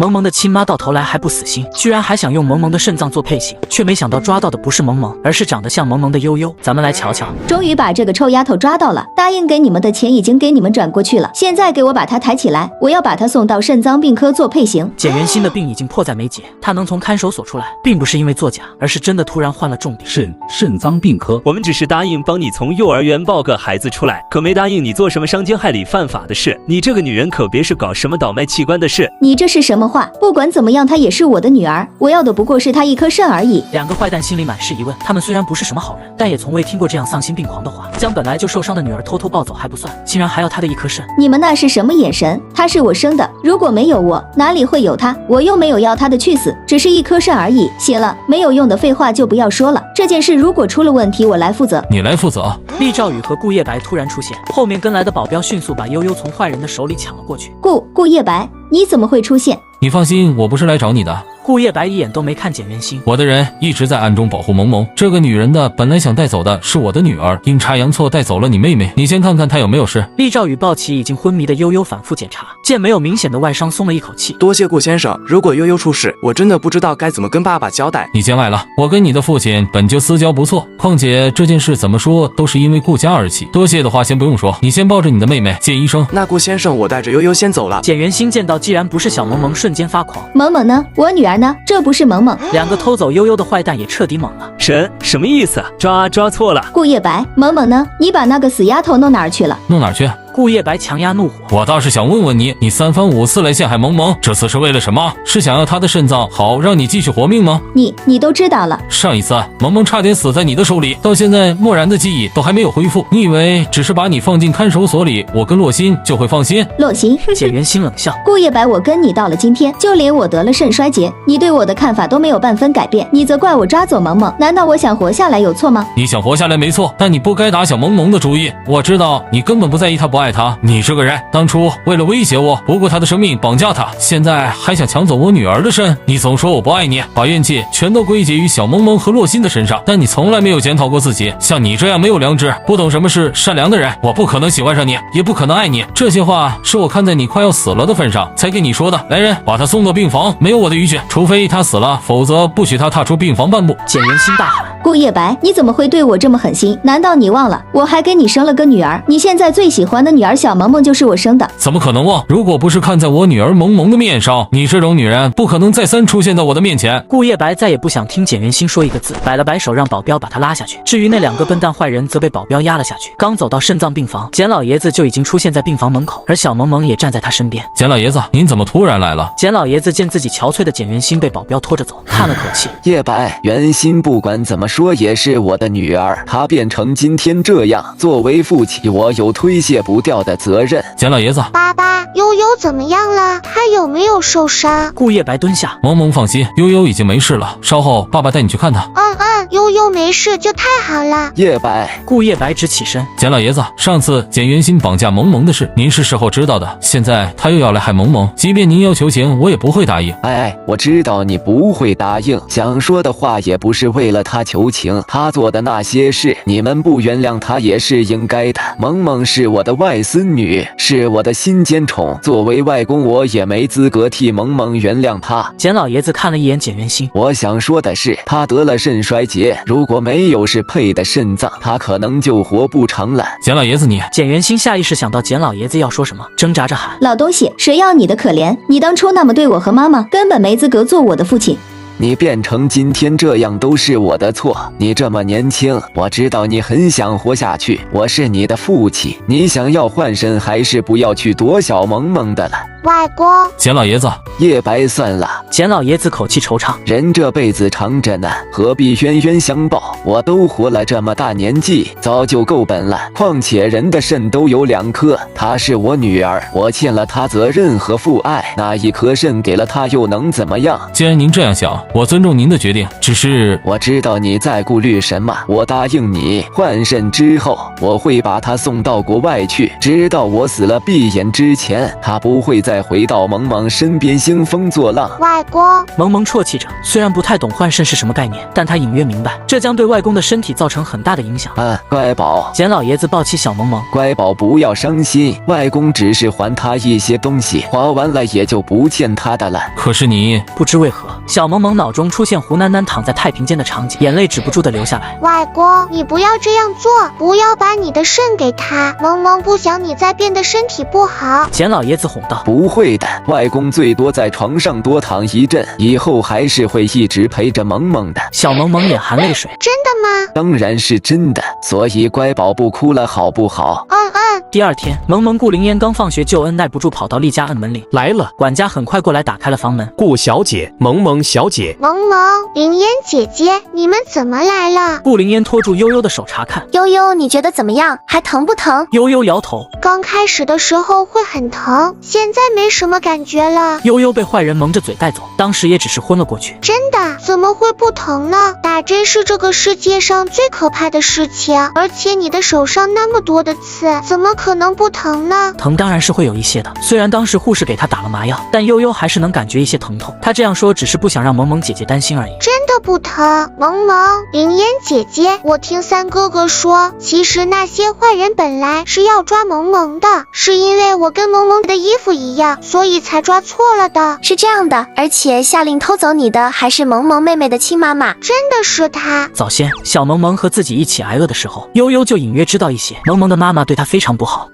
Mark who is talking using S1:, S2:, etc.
S1: 萌萌的亲妈到头来还不死心，居然还想用萌萌的肾脏做配型，却没想到抓到的不是萌萌，而是长得像萌萌的悠悠。咱们来瞧瞧，
S2: 终于把这个臭丫头抓到了，答应给你们的钱已经给你们转过去了，现在给我把她抬起来，我要把她送到肾脏病科做配型。
S1: 简元新的病已经迫在眉睫，他能从看守所出来，并不是因为作假，而是真的突然患了重病。
S3: 肾脏病科，
S4: 我们只是答应帮你从幼儿园抱个孩子出来，可没答应你做什么伤天害理犯法的事。你这个女人可别是搞什么倒卖器官的事。
S2: 你这是什么话？不管怎么样，她也是我的女儿，我要的不过是她一颗肾而已。
S1: 两个坏蛋心里满是疑问，他们虽然不是什么好人，但也从未听过这样丧心病狂的话。将本来就受伤的女儿偷偷抱走还不算，竟然还要她的一颗肾。
S2: 你们那是什么眼神？她是我生的，如果没有我，哪里会有她？我又没有要她的去死，只是一颗肾而已。行了，没有用的废话就不要说了。这件事如果出了问题，我来负责。
S3: 你来负责。
S1: 厉兆宇和顾叶白突然出现，后面跟来的保镖迅速把悠悠从坏人的手里抢了过去。
S2: 顾叶白，你怎么会出现？
S3: 你放心，我不是来找你的。
S1: 顾叶白一眼都没看简元新，
S3: 我的人一直在暗中保护萌萌。这个女人的本来想带走的是我的女儿，阴差阳错带走了你妹妹。你先看看她有没有事。
S1: 厉兆宇抱起已经昏迷的悠悠，反复检查，见没有明显的外伤，松了一口气。
S5: 多谢顾先生，如果悠悠出事，我真的不知道该怎么跟爸爸交代。
S3: 你见外了，我跟你的父亲本就私交不错，况且这件事怎么说都是因为顾家而起。多谢的话先不用说，你先抱着你的妹妹见医生。
S5: 那顾先生，我带着悠悠先走了。
S1: 简元新见到既然不是小萌萌，瞬间发狂。
S2: 萌萌呢？我女儿呢？这不是萌萌。
S1: 两个偷走悠悠的坏蛋也彻底懵了。
S4: 什么意思？抓错了。
S2: 顾叶白，萌萌呢？你把那个死丫头弄哪儿去了？
S3: 弄哪儿去？
S1: 顾叶白强压怒火，
S3: 我倒是想问问你，你三番五次来陷害萌萌，这次是为了什么？是想要她的肾脏好让你继续活命吗？
S2: 你都知道了。
S3: 上一次萌萌差点死在你的手里，到现在漠然的记忆都还没有恢复，你以为只是把你放进看守所里，我跟洛心就会放心？
S2: 洛心？
S1: 简元新冷笑。
S2: 顾叶白，我跟你到了今天，就连我得了肾衰竭，你对我的看法都没有半分改变。你责怪我抓走萌萌，难道我想活下来有错吗？
S3: 你想活下来没错，但你不该打小萌萌的主意。我知道你根本不在意她不爱她，你这个人当初为了威胁我，不顾她的生命绑架她，现在还想抢走我女儿的肾。你总说我不爱你，把怨气全都归结于小萌萌和洛心的身上，但你从来没有检讨过自己。像你这样没有良知、不懂什么是善良的人，我不可能喜欢上你，也不可能爱你。这些话是我看在你快要死了的份上才给你说的。来人，把她送到病房，没有我的允许，除非她死了，否则不许她踏出病房半步。
S1: 简元新大喊。
S2: 顾叶白，你怎么会对我这么狠心？难道你忘了我还给你生了个女儿？你现在最喜欢的女儿小萌萌就是我生的。
S3: 怎么可能忘？如果不是看在我女儿萌萌的面上，你这种女人不可能再三出现在我的面前。
S1: 顾叶白再也不想听简元新说一个字，摆了摆手让保镖把他拉下去。至于那两个笨蛋坏人，则被保镖压了下去。刚走到肾脏病房，简老爷子就已经出现在病房门口，而小萌萌也站在他身边。
S3: 简老爷子，您怎么突然来了？
S1: 简老爷子见自己憔悴的简元新被保镖拖着走，叹了口气。
S6: 叶白，元心不管怎么说也是我的女儿，她变成今天这样，作为父亲，我有推卸不掉的责任。
S3: 简老爷子，
S7: 爸爸，悠悠怎么样了？她有没有受伤？
S1: 顾叶白蹲下。
S3: 萌萌放心，悠悠已经没事了，稍后爸爸带你去看她。
S7: 悠悠没事就太好了。
S6: 叶白，
S1: 顾叶白直起身。
S3: 简老爷子，上次简元新绑架萌萌的事，您是事后知道的，现在他又要来害萌萌，即便您要求情，我也不会答应。
S6: 我知道你不会答应，想说的话也不是为了他求情，他做的那些事，你们不原谅他也是应该的。萌萌是我的外孙女，是我的心尖宠，作为外公，我也没资格替萌萌原谅他。
S1: 简老爷子看了一眼简元新，
S6: 我想说的是，他得了肾衰竭，如果没有适配的肾脏，他可能就活不长了。
S3: 简老爷子，你……
S1: 简元新下意识想到简老爷子要说什么，挣扎着喊：
S2: 老东西，谁要你的可怜？你当初那么对我和妈妈，根本没资格做我的父亲。
S6: 你变成今天这样都是我的错。你这么年轻，我知道你很想活下去，我是你的父亲，你想要换肾还是不要去夺小萌萌的了。
S7: 外公，
S3: 简老爷子，
S6: 叶白算了。
S1: 简老爷子口气惆怅，
S6: 人这辈子长着呢，何必冤冤相报？我都活了这么大年纪，早就够本了。况且人的肾都有2颗，她是我女儿，我欠了她责任和父爱，那1颗肾给了她又能怎么样？
S3: 既然您这样想，我尊重您的决定，只是
S6: 我知道你在顾虑什么。我答应你，换肾之后，我会把她送到国外去，直到我死了闭眼之前，她不会再回到萌萌身边。兴风作浪。
S7: 外公，
S1: 萌萌啜泣着，虽然不太懂幻肾是什么概念，但他隐约明白，这将对外公的身体造成很大的影响。
S6: 乖宝。
S1: 简老爷子抱起小萌萌，
S6: 乖宝不要伤心，外公只是还他一些东西，花完了也就不欠他的了。
S3: 可是你
S1: 不知为何，小萌萌脑中出现胡楠楠躺在太平间的场景，眼泪止不住的流下来。
S7: 外公，你不要这样做，不要把你的肾给他，萌萌不想你再变得身体不好。
S1: 简老爷子哄道：
S6: 不会的，外公最多在床上多躺一阵，以后还是会一直陪着萌萌的。
S1: 小萌萌眼含泪水，
S7: 真的吗？
S6: 当然是真的，所以乖宝不哭了好不好？
S1: 第二天，萌萌顾灵烟刚放学就按耐不住跑到丽家摁门铃，
S8: 来了。
S1: 管家很快过来打开了房门。
S8: 顾小姐，萌萌小姐，
S7: 萌萌，灵烟姐姐，你们怎么来了？
S1: 顾灵烟拖住悠悠的手查看。
S9: 悠悠，你觉得怎么样？还疼不疼？
S1: 悠悠摇头。
S7: 刚开始的时候会很疼，现在没什么感觉了。
S1: 悠悠被坏人蒙着嘴带走，当时也只是昏了过去。
S7: 真的？怎么会不疼呢？打针是这个世界上最可怕的事情，而且你的手上那么多的刺，怎么可能不疼呢？
S1: 疼当然是会有一些的，虽然当时护士给她打了麻药，但悠悠还是能感觉一些疼痛。她这样说只是不想让萌萌姐姐担心而已。
S7: 真的不疼。萌萌，灵烟姐姐，我听三哥哥说，其实那些坏人本来是要抓萌萌的，是因为我跟萌萌的衣服一样，所以才抓错了的。
S9: 是这样的，而且下令偷走你的还是萌萌妹妹的亲妈妈。
S7: 真的是她。
S1: 早先小萌萌和自己一起挨饿的时候，悠悠就隐约知道一些，萌萌的妈妈对她非常不好。